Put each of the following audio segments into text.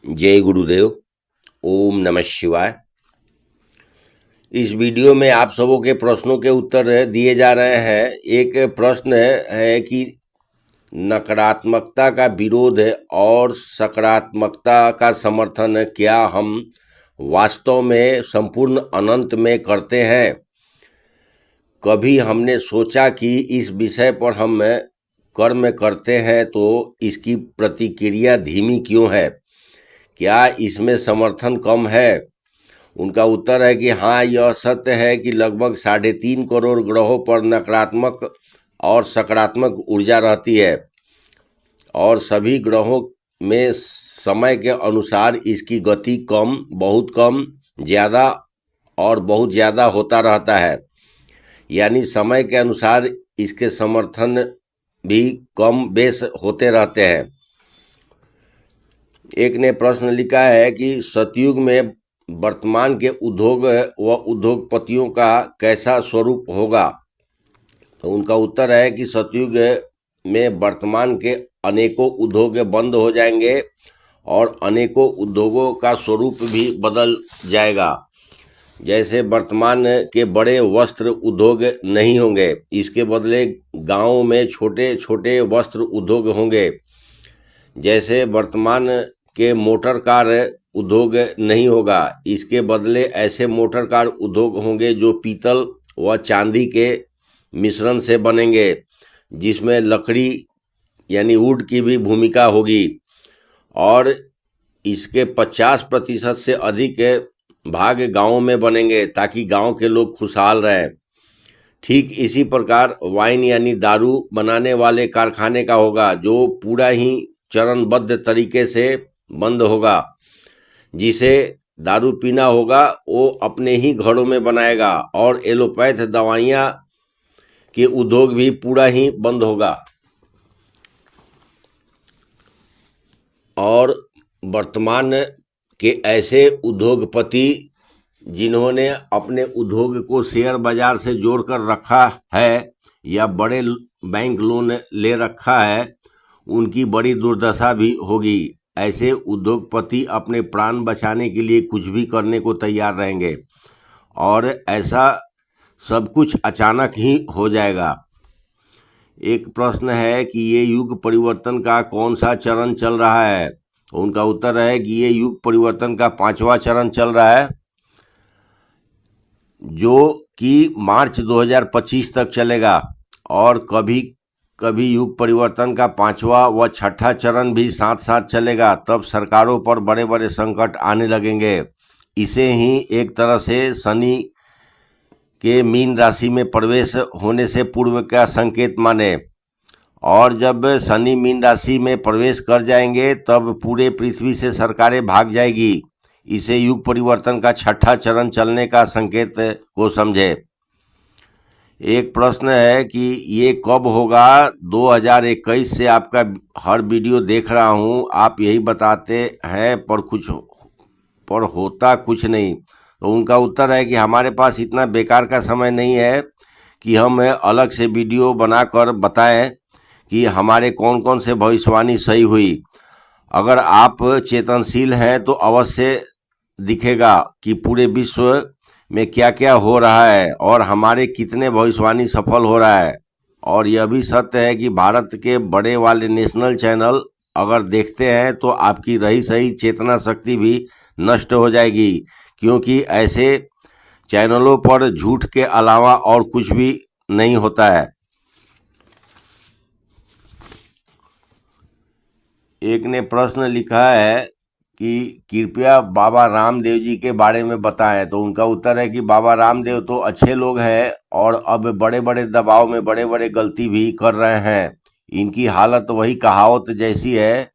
जय गुरुदेव। ओम नमः शिवाय। इस वीडियो में आप सबों के प्रश्नों के उत्तर दिए जा रहे हैं। एक प्रश्न है कि नकारात्मकता का विरोध और सकारात्मकता का समर्थन क्या हम वास्तव में संपूर्ण अनंत में करते हैं? कभी हमने सोचा कि इस विषय पर हम कर्म करते हैं तो इसकी प्रतिक्रिया धीमी क्यों है? क्या इसमें समर्थन कम है? उनका उत्तर है कि हाँ, यह सत्य है कि लगभग 3.5 करोड़ ग्रहों पर नकारात्मक और सकारात्मक ऊर्जा रहती है और सभी ग्रहों में समय के अनुसार इसकी गति कम, बहुत कम, ज़्यादा और बहुत ज़्यादा होता रहता है। यानी समय के अनुसार इसके समर्थन भी कम बेस होते रहते हैं। एक ने प्रश्न लिखा है कि सतयुग में वर्तमान के उद्योग व उद्योगपतियों का कैसा स्वरूप होगा? तो उनका उत्तर है कि सतयुग में वर्तमान के अनेकों उद्योग बंद हो जाएंगे और अनेकों उद्योगों का स्वरूप भी बदल जाएगा। जैसे वर्तमान के बड़े वस्त्र उद्योग नहीं होंगे, इसके बदले गांवों में छोटे छोटे वस्त्र उद्योग होंगे। जैसे वर्तमान के मोटर कार उद्योग नहीं होगा, इसके बदले ऐसे मोटर कार उद्योग होंगे जो पीतल व चांदी के मिश्रण से बनेंगे, जिसमें लकड़ी यानी वुड की भी भूमिका होगी और इसके 50% से अधिक भाग गाँव में बनेंगे ताकि गांव के लोग खुशहाल रहें। ठीक इसी प्रकार वाइन यानी दारू बनाने वाले कारखाने का होगा, जो पूरा ही चरणबद्ध तरीके से बंद होगा। जिसे दारू पीना होगा वो अपने ही घरों में बनाएगा और एलोपैथ दवाइयाँ के उद्योग भी पूरा ही बंद होगा। और वर्तमान के ऐसे उद्योगपति जिन्होंने अपने उद्योग को शेयर बाजार से जोड़कर रखा है या बड़े बैंक लोन ले रखा है, उनकी बड़ी दुर्दशा भी होगी। ऐसे उद्योगपति अपने प्राण बचाने के लिए कुछ भी करने को तैयार रहेंगे और ऐसा सब कुछ अचानक ही हो जाएगा। एक प्रश्न है कि ये युग परिवर्तन का कौन सा चरण चल रहा है? उनका उत्तर है कि ये युग परिवर्तन का 5वां चरण चल रहा है, जो कि मार्च 2025 तक चलेगा। और कभी कभी युग परिवर्तन का 5वां व 6ठा चरण भी साथ साथ चलेगा। तब सरकारों पर बड़े बड़े संकट आने लगेंगे। इसे ही एक तरह से शनि के मीन राशि में प्रवेश होने से पूर्व का संकेत माने। और जब शनि मीन राशि में प्रवेश कर जाएंगे तब पूरे पृथ्वी से सरकारें भाग जाएगी। इसे युग परिवर्तन का 6ठा चरण चलने का संकेत को समझे। एक प्रश्न है कि ये कब होगा? 2021 से आपका हर वीडियो देख रहा हूँ, आप यही बताते हैं पर होता कुछ नहीं। तो उनका उत्तर है कि हमारे पास इतना बेकार का समय नहीं है कि हम अलग से वीडियो बनाकर बताएं कि हमारे कौन कौन से भविष्यवाणी सही हुई। अगर आप चेतनशील हैं तो अवश्य दिखेगा कि पूरे विश्व में क्या क्या हो रहा है और हमारे कितने भविष्यवाणी सफल हो रहा है। और यह भी सत्य है कि भारत के बड़े वाले नेशनल चैनल अगर देखते हैं तो आपकी रही सही चेतना शक्ति भी नष्ट हो जाएगी, क्योंकि ऐसे चैनलों पर झूठ के अलावा और कुछ भी नहीं होता है। एक ने प्रश्न लिखा है कि कृपया बाबा रामदेव जी के बारे में बताएं। तो उनका उत्तर है कि बाबा रामदेव तो अच्छे लोग हैं और अब बड़े बड़े दबाव में बड़े बड़े गलती भी कर रहे हैं। इनकी हालत वही कहावत जैसी है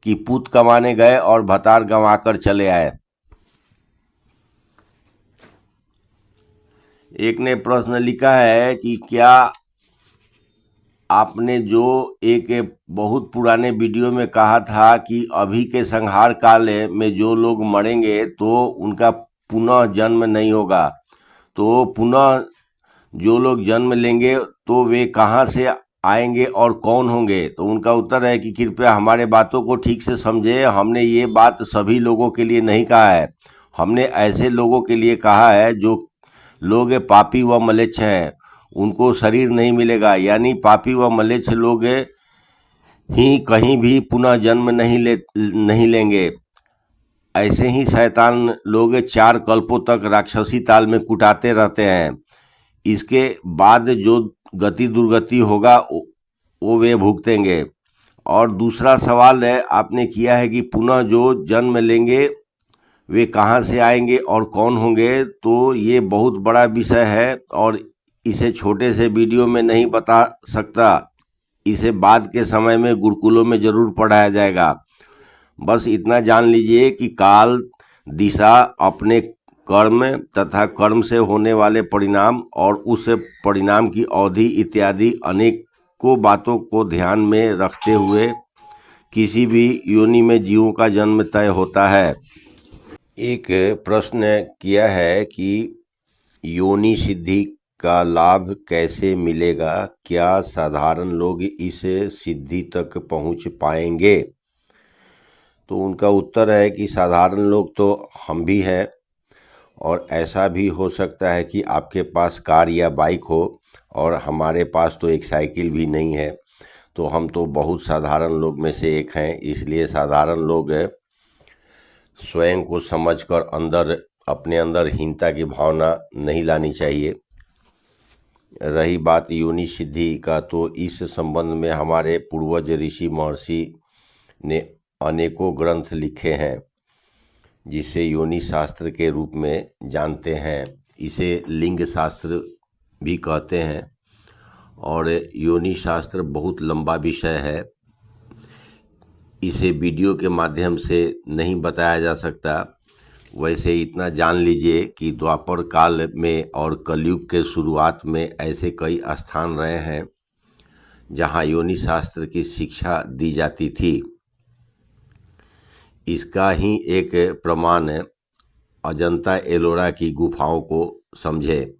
कि पूत कमाने गए और भतार गंवा कर चले आए। एक ने प्रश्न लिखा है कि क्या आपने जो एक बहुत पुराने वीडियो में कहा था कि अभी के संहार काल में जो लोग मरेंगे तो उनका पुनः जन्म नहीं होगा, तो पुनः जो लोग जन्म लेंगे तो वे कहाँ से आएंगे और कौन होंगे? तो उनका उत्तर है कि कृपया हमारे बातों को ठीक से समझे। हमने ये बात सभी लोगों के लिए नहीं कहा है। हमने ऐसे लोगों के लिए कहा है जो लोग पापी व म्लेच्छ हैं, उनको शरीर नहीं मिलेगा। यानी पापी व म्लेच्छ लोग ही कहीं भी पुनः जन्म नहीं लेंगे। ऐसे ही शैतान लोग 4 कल्पों तक राक्षसी ताल में कुटाते रहते हैं। इसके बाद जो गति दुर्गति होगा वो वे भुगतेंगे। और दूसरा सवाल है आपने किया है कि पुनः जो जन्म लेंगे वे कहाँ से आएंगे और कौन होंगे? तो ये बहुत बड़ा विषय है और इसे छोटे से वीडियो में नहीं बता सकता। इसे बाद के समय में गुरुकुलों में जरूर पढ़ाया जाएगा। बस इतना जान लीजिए कि काल, दिशा, अपने कर्म तथा कर्म से होने वाले परिणाम और उस परिणाम की अवधि इत्यादि अनेकों बातों को ध्यान में रखते हुए किसी भी योनि में जीवों का जन्म तय होता है। एक प्रश्न किया है कि योनि सिद्धि का लाभ कैसे मिलेगा? क्या साधारण लोग इस सिद्धि तक पहुंच पाएंगे? तो उनका उत्तर है कि साधारण लोग तो हम भी हैं, और ऐसा भी हो सकता है कि आपके पास कार या बाइक हो और हमारे पास तो एक साइकिल भी नहीं है। तो हम तो बहुत साधारण लोग में से एक हैं। इसलिए साधारण लोग स्वयं को समझकर अपने अंदर हीनता की भावना नहीं लानी चाहिए। रही बात योनि सिद्धि का, तो इस संबंध में हमारे पूर्वज ऋषि महर्षि ने अनेकों ग्रंथ लिखे हैं, जिसे योनि शास्त्र के रूप में जानते हैं। इसे लिंग शास्त्र भी कहते हैं। और योनि शास्त्र बहुत लंबा विषय है, इसे वीडियो के माध्यम से नहीं बताया जा सकता। वैसे इतना जान लीजिए कि द्वापर काल में और कलयुग के शुरुआत में ऐसे कई स्थान रहे हैं जहाँ योनि शास्त्र की शिक्षा दी जाती थी। इसका ही एक प्रमाण अजंता एलोरा की गुफाओं को समझे,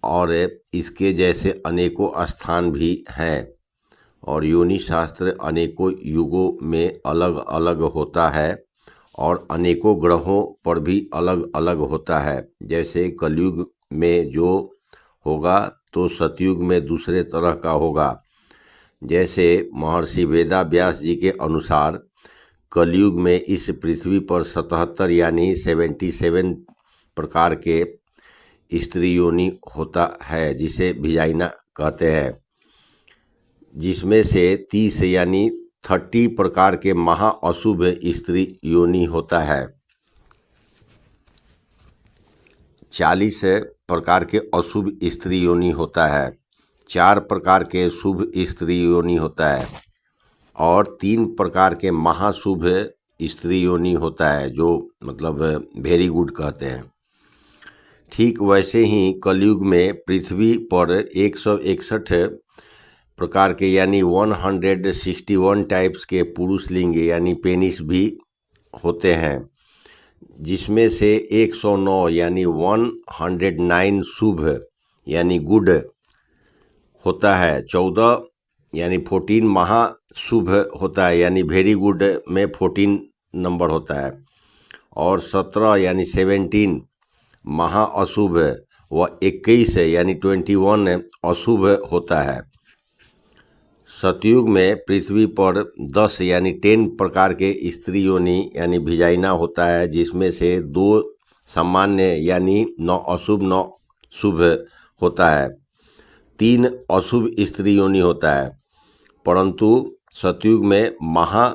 और इसके जैसे अनेकों स्थान भी हैं। और योनि शास्त्र अनेकों युगों में अलग अलग होता है और अनेकों ग्रहों पर भी अलग अलग होता है। जैसे कलयुग में जो होगा तो सतयुग में दूसरे तरह का होगा। जैसे महर्षि वेदव्यास जी के अनुसार कलयुग में इस पृथ्वी पर 77 यानी 77 प्रकार के स्त्री योनि होता है, जिसे भिजाइना कहते हैं, जिसमें से 30 यानी 30 प्रकार के महाअशुभ स्त्री योनि होता है। 40 प्रकार के अशुभ स्त्री योनि होता है। 4 प्रकार के शुभ स्त्री योनि होता है और 3 प्रकार के महाशुभ स्त्री योनि होता है, जो मतलब वेरी गुड कहते हैं। ठीक वैसे ही कलयुग में पृथ्वी पर 161 प्रकार के यानी 161 टाइप्स के पुरुष लिंग यानी पेनिस भी होते हैं, जिसमें से 109 यानी 109 शुभ यानी गुड होता है। 14 यानी 14 महाशुभ होता है यानी वेरी गुड में 14 नंबर होता है। और 17 यानी 17 महाअशुभ व 21 यानी 21 अशुभ होता है। सतयुग में पृथ्वी पर 10 यानी 10 प्रकार के स्त्री योनि यानी भिजाइना होता है, जिसमें से 2 सामान्य यानी 9 अशुभ 9 शुभ होता है। 3 अशुभ स्त्री योनि होता है, परंतु सतयुग में महा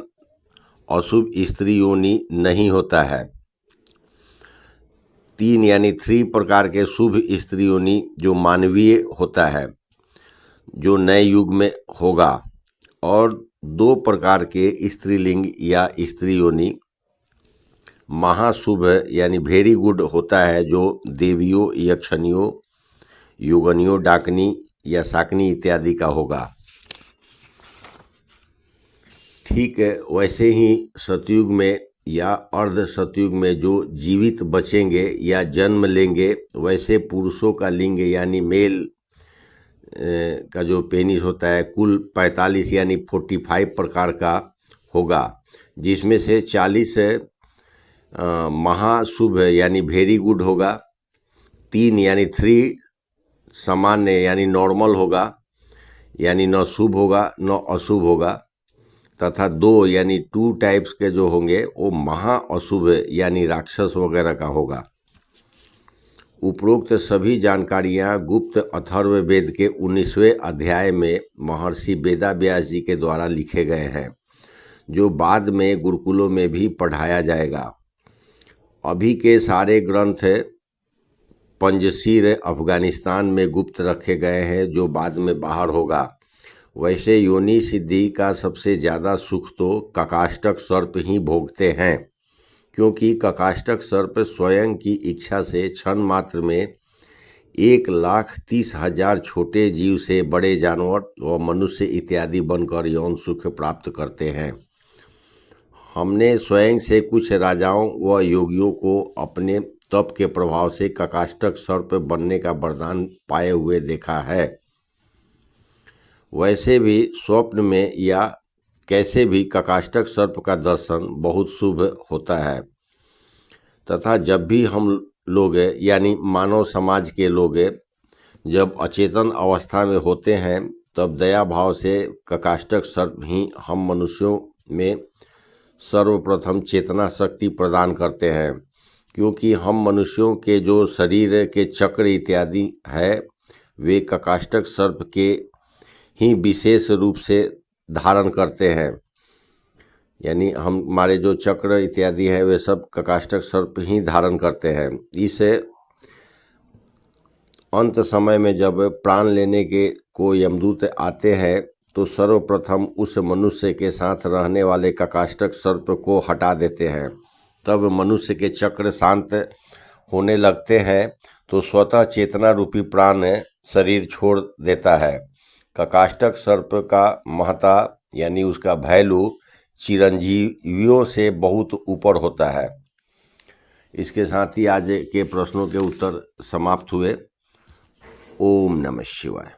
अशुभ स्त्री योनि नहीं होता है। 3 यानी 3 प्रकार के शुभ स्त्री योनि जो मानवीय होता है, जो नए युग में होगा। और 2 प्रकार के स्त्रीलिंग या स्त्री योनि महाशुभ यानी वेरी गुड होता है, जो देवियों, यक्षनियों, योगनियों, डाकनी या शाकनी इत्यादि का होगा। ठीक है, वैसे ही सतयुग में या अर्ध सतयुग में जो जीवित बचेंगे या जन्म लेंगे, वैसे पुरुषों का लिंग यानी मेल का जो पेनिस होता है कुल 45 यानी 45 प्रकार का होगा, जिसमें से 40 महाशुभ यानी वेरी गुड होगा, 3 यानी 3 सामान्य यानी नॉर्मल होगा, यानी न शुभ होगा न अशुभ होगा, तथा 2 यानी 2 टाइप्स के जो होंगे वो महा अशुभ यानी राक्षस वगैरह का होगा। उपरोक्त सभी जानकारियां गुप्त अथर्ववेद के 19वें अध्याय में महर्षि वेदव्यास जी के द्वारा लिखे गए हैं, जो बाद में गुरुकुलों में भी पढ़ाया जाएगा। अभी के सारे ग्रंथ पंजशीर अफगानिस्तान में गुप्त रखे गए हैं, जो बाद में बाहर होगा। वैसे योनि सिद्धि का सबसे ज़्यादा सुख तो ककाष्टक सर्प ही भोगते हैं, क्योंकि ककाष्टक सर्प स्वयं की इच्छा से क्षण मात्र में 1,30,000 छोटे जीव से बड़े जानवर व मनुष्य इत्यादि बनकर यौन सुख प्राप्त करते हैं। हमने स्वयं से कुछ राजाओं व योगियों को अपने तप के प्रभाव से ककाष्टक सर्प बनने का वरदान पाए हुए देखा है। वैसे भी स्वप्न में या कैसे भी ककाष्टक सर्प का दर्शन बहुत शुभ होता है, तथा जब भी हम लोग यानी मानव समाज के लोग जब अचेतन अवस्था में होते हैं, तब दया भाव से ककाष्टक सर्प ही हम मनुष्यों में सर्वप्रथम चेतना शक्ति प्रदान करते हैं, क्योंकि हम मनुष्यों के जो शरीर के चक्र इत्यादि है वे ककाष्टक सर्प के ही विशेष रूप से धारण करते हैं। यानी हमारे जो चक्र इत्यादि हैं वे सब ककाष्टक सर्प ही धारण करते हैं। इस अंत समय में जब प्राण लेने के को यमदूत आते हैं, तो सर्वप्रथम उस मनुष्य के साथ रहने वाले ककाष्टक सर्प को हटा देते हैं। तब मनुष्य के चक्र शांत होने लगते हैं, तो स्वतः चेतना रूपी प्राण शरीर छोड़ देता है। ककाष्टक सर्प का महत्ता यानी उसका वैल्यू चिरंजीवियों से बहुत ऊपर होता है। इसके साथ ही आज के प्रश्नों के उत्तर समाप्त हुए। ओम नमः शिवाय।